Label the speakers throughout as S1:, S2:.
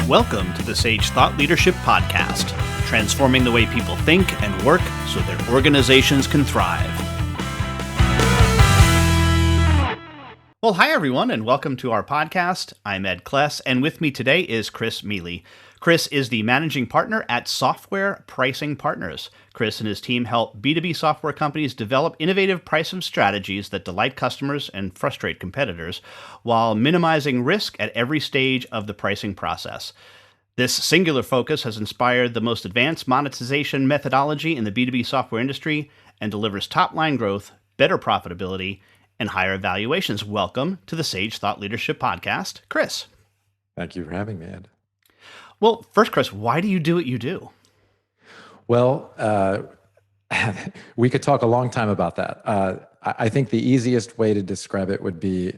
S1: Welcome to the Sage Thought Leadership Podcast, transforming the way people think and work so their organizations can thrive. Well, hi everyone, and welcome to our podcast. I'm Ed Kless, and with me today is Chris Mealy. Chris is the managing partner at Software Pricing Partners. Chris and his team help B2B software companies develop innovative pricing strategies that delight customers and frustrate competitors, while minimizing risk at every stage of the pricing process. This singular focus has inspired the most advanced monetization methodology in the B2B software industry and delivers top-line growth, better profitability, and higher valuations. Welcome to the Sage Thought Leadership Podcast, Chris.
S2: Thank you for having me, Ed.
S1: Well, first, Chris, why do you do what you do?
S2: Well, we could talk a long time about that. I think the easiest way to describe it would be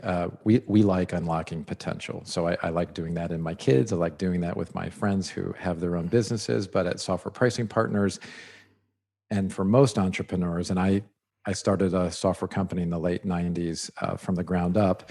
S2: we like unlocking potential. So I like doing that in my kids. I like doing that with my friends who have their own businesses. But at Software Pricing Partners, and for most entrepreneurs, and I started a software company in the late 90s from the ground up,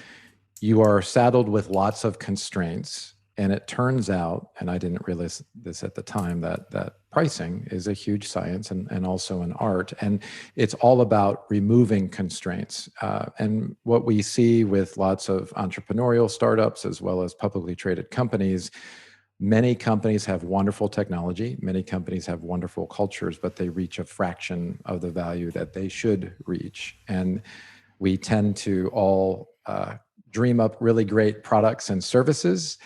S2: you are saddled with lots of constraints. And it turns out, and I didn't realize this at the time, that pricing is a huge science and also an art. And it's all about removing constraints. And what we see with lots of entrepreneurial startups, as well as publicly traded companies, many companies have wonderful technology. Many companies have wonderful cultures, but they reach a fraction of the value that they should reach. And we tend to all dream up really great products and services.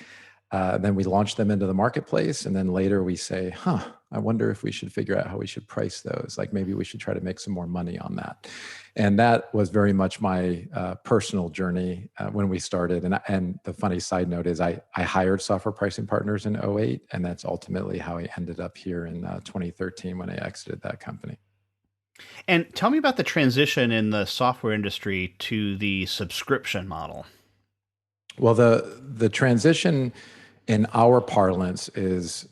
S2: Then we launch them into the marketplace. And then later we say, I wonder if we should figure out how we should price those. Like maybe we should try to make some more money on that. And that was very much my personal journey when we started. And the funny side note is I hired Software Pricing Partners in 2008. And that's ultimately how I ended up here in 2013 when I exited that company.
S1: And tell me about the transition in the software industry to the subscription model.
S2: Well, the transition in our parlance is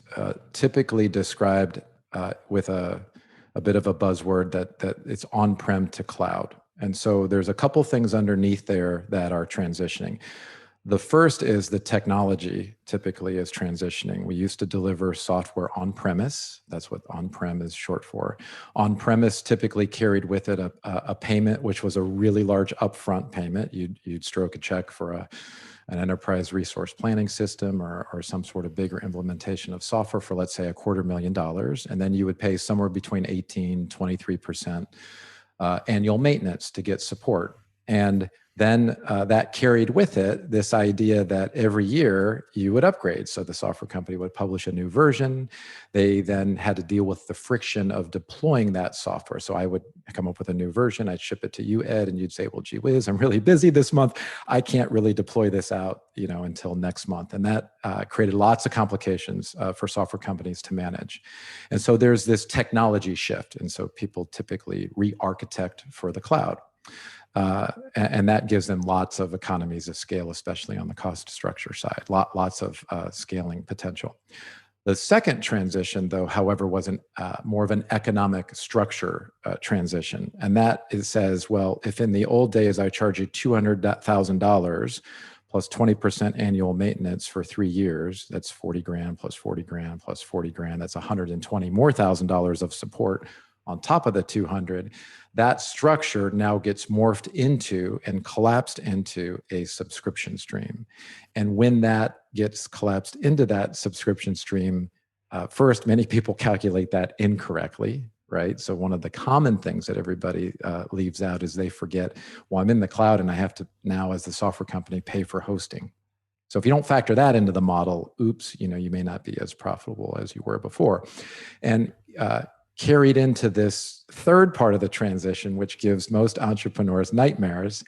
S2: typically described with a bit of a buzzword that it's on-prem to cloud. And so there's a couple things underneath there that are transitioning. The first is the technology typically is transitioning. We used to deliver software on-premise. That's what on-prem is short for. On-premise typically carried with it a payment, which was a really large upfront payment. You'd stroke a check for an enterprise resource planning system or some sort of bigger implementation of software for, let's say, $250,000. And then you would pay somewhere between 18, 23% annual maintenance to get support. And then that carried with it this idea that every year you would upgrade. So the software company would publish a new version. They then had to deal with the friction of deploying that software. So I would come up with a new version. I'd ship it to you, Ed, and you'd say, well, gee whiz, I'm really busy this month. I can't really deploy this out, until next month. And that created lots of complications for software companies to manage. And so there's this technology shift. And so people typically re-architect for the cloud. And that gives them lots of economies of scale, especially on the cost structure side, lots of scaling potential. The second transition, though, however, was more of an economic structure transition. And that says, well, if in the old days I charge you $200,000 plus 20% annual maintenance for 3 years, that's $40,000 plus $40,000 plus $40,000, that's $120,000 more of support on top of the 200, that structure now gets morphed into and collapsed into a subscription stream. And when that gets collapsed into that subscription stream, first, many people calculate that incorrectly, right? So one of the common things that everybody leaves out is they forget, well, I'm in the cloud and I have to now, as the software company, pay for hosting. So if you don't factor that into the model, oops, you may not be as profitable as you were before. And carried into this third part of the transition, which gives most entrepreneurs nightmares,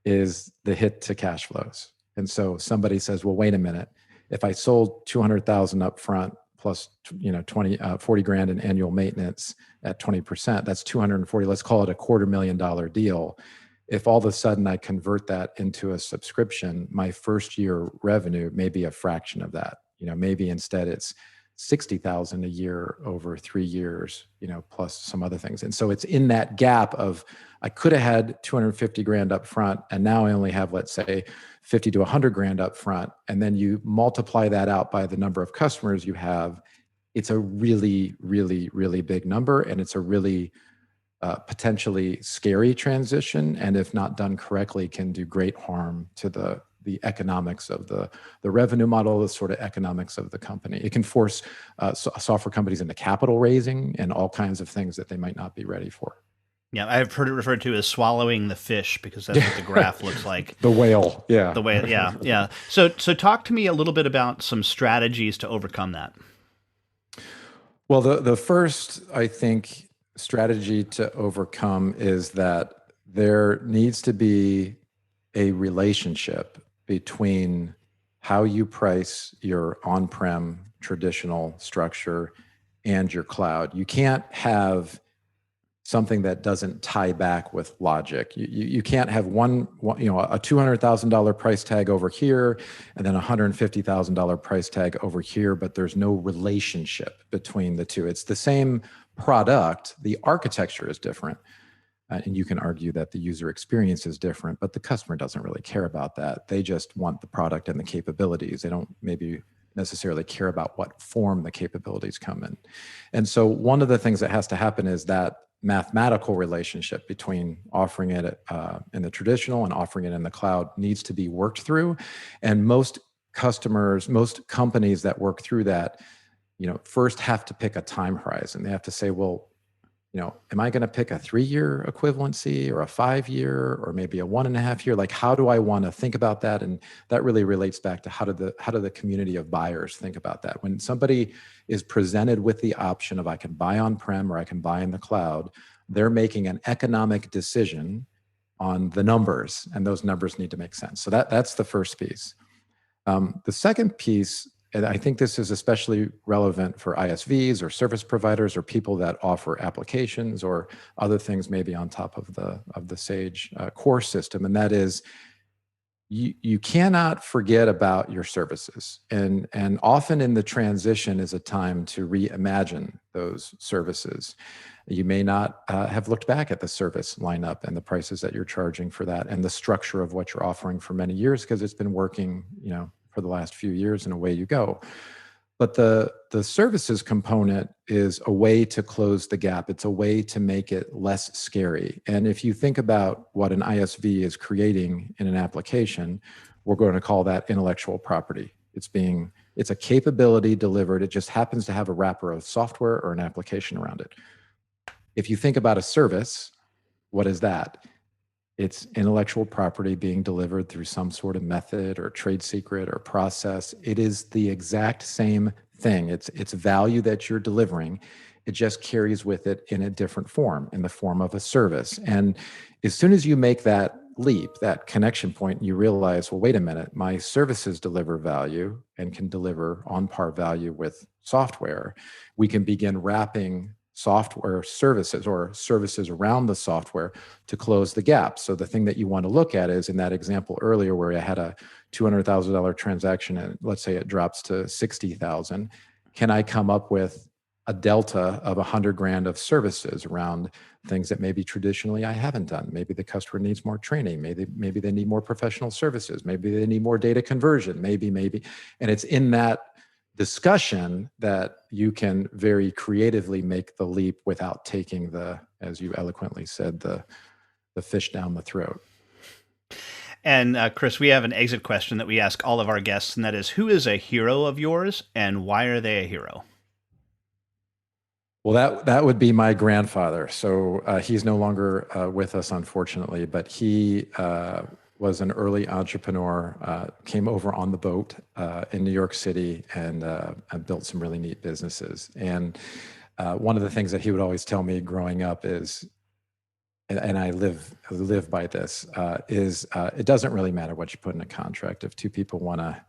S2: is the hit to cash flows. And so somebody says, well, wait a minute, if I sold 200,000 up front plus 40 grand in annual maintenance at 20%, that's 240, let's call it $250,000 deal. If all of a sudden I convert that into a subscription, my first year revenue may be a fraction of that. Maybe instead it's $60,000 a year over 3 years, plus some other things. And so it's in that gap of, I could have had 250 grand up front, and now I only have, let's say, 50 to 100 grand up front. And then you multiply that out by the number of customers you have. It's a really, really, really big number. And it's a really potentially scary transition. And if not done correctly, can do great harm to the economics of the revenue model, the sort of economics of the company. It can force software companies into capital raising and all kinds of things that they might not be ready for.
S1: Yeah, I've heard it referred to as swallowing the fish, because that's what the graph looks like.
S2: The whale, yeah.
S1: The whale, yeah. So talk to me a little bit about some strategies to overcome that.
S2: Well, the first, I think, strategy to overcome is that there needs to be a relationship between how you price your on-prem traditional structure and your cloud. You can't have something that doesn't tie back with logic. You can't have one a $200,000 price tag over here and then a $150,000 price tag over here, but there's no relationship between the two. It's the same product. The architecture is different. And you can argue that the user experience is different, but the customer doesn't really care about that. They just want the product and the capabilities. They don't maybe necessarily care about what form the capabilities come in. And so one of the things that has to happen is that mathematical relationship between offering it in the traditional and offering it in the cloud needs to be worked through. And most companies that work through that, first have to pick a time horizon. They have to say, well, am I going to pick a 3-year equivalency or a 5-year or maybe a 1.5 year? Like, how do I want to think about that? And that really relates back to how do the community of buyers think about that? When somebody is presented with the option of I can buy on-prem or I can buy in the cloud, they're making an economic decision on the numbers, and those numbers need to make sense. So that's the first piece. The second piece, and I think this is especially relevant for ISVs or service providers or people that offer applications or other things maybe on top of the Sage core system, and that is you cannot forget about your services. And often in the transition is a time to reimagine those services. You may not have looked back at the service lineup and the prices that you're charging for that and the structure of what you're offering for many years because it's been working, for the last few years, and away you go. But the services component is a way to close the gap. It's a way to make it less scary. And if you think about what an ISV is creating in an application, we're going to call that intellectual property. It's a capability delivered. It just happens to have a wrapper of software or an application around it. If you think about a service, what is that? It's intellectual property being delivered through some sort of method or trade secret or process. It is the exact same thing. It's value that you're delivering. It just carries with it in a different form, in the form of a service. And as soon as you make that leap, that connection point, you realize, well, wait a minute, my services deliver value and can deliver on par value with software. We can begin wrapping software services or services around the software to close the gap. So the thing that you want to look at is in that example earlier where I had a $200,000 transaction and let's say it drops to 60,000, can I come up with a delta of 100 grand of services around things that maybe traditionally I haven't done? Maybe the customer needs more training. Maybe they need more professional services. Maybe they need more data conversion. Maybe. And it's in that discussion that you can very creatively make the leap without taking as you eloquently said, the fish down the throat.
S1: And Chris, we have an exit question that we ask all of our guests, and that is, who is a hero of yours and why are they a hero?
S2: Well, that would be my grandfather. So he's no longer with us, unfortunately, but he was an early entrepreneur, came over on the boat in New York City and built some really neat businesses. And one of the things that he would always tell me growing up is, and I live by this, is it doesn't really matter what you put in a contract. If two people want to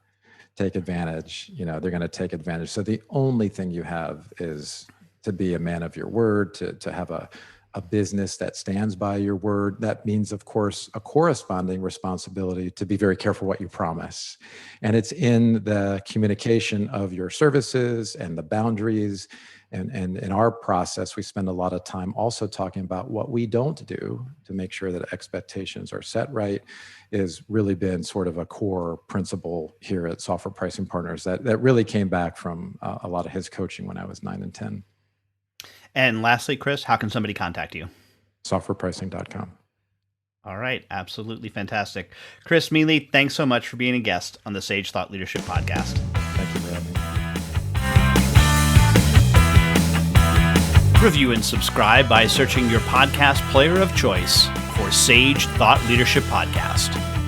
S2: take advantage, they're going to take advantage. So the only thing you have is to be a man of your word, to have a a business that stands by your word, that means, of course, a corresponding responsibility to be very careful what you promise. And it's in the communication of your services and the boundaries. And in our process, we spend a lot of time also talking about what we don't do to make sure that expectations are set right, is really been sort of a core principle here at Software Pricing Partners that really came back from a lot of his coaching when I was 9 and 10.
S1: And lastly, Chris, how can somebody contact you?
S2: Softwarepricing.com.
S1: All right. Absolutely fantastic. Chris Mealy, thanks so much for being a guest on the Sage Thought Leadership Podcast.
S2: Thank you for having me.
S1: Review and subscribe by searching your podcast player of choice for Sage Thought Leadership Podcast.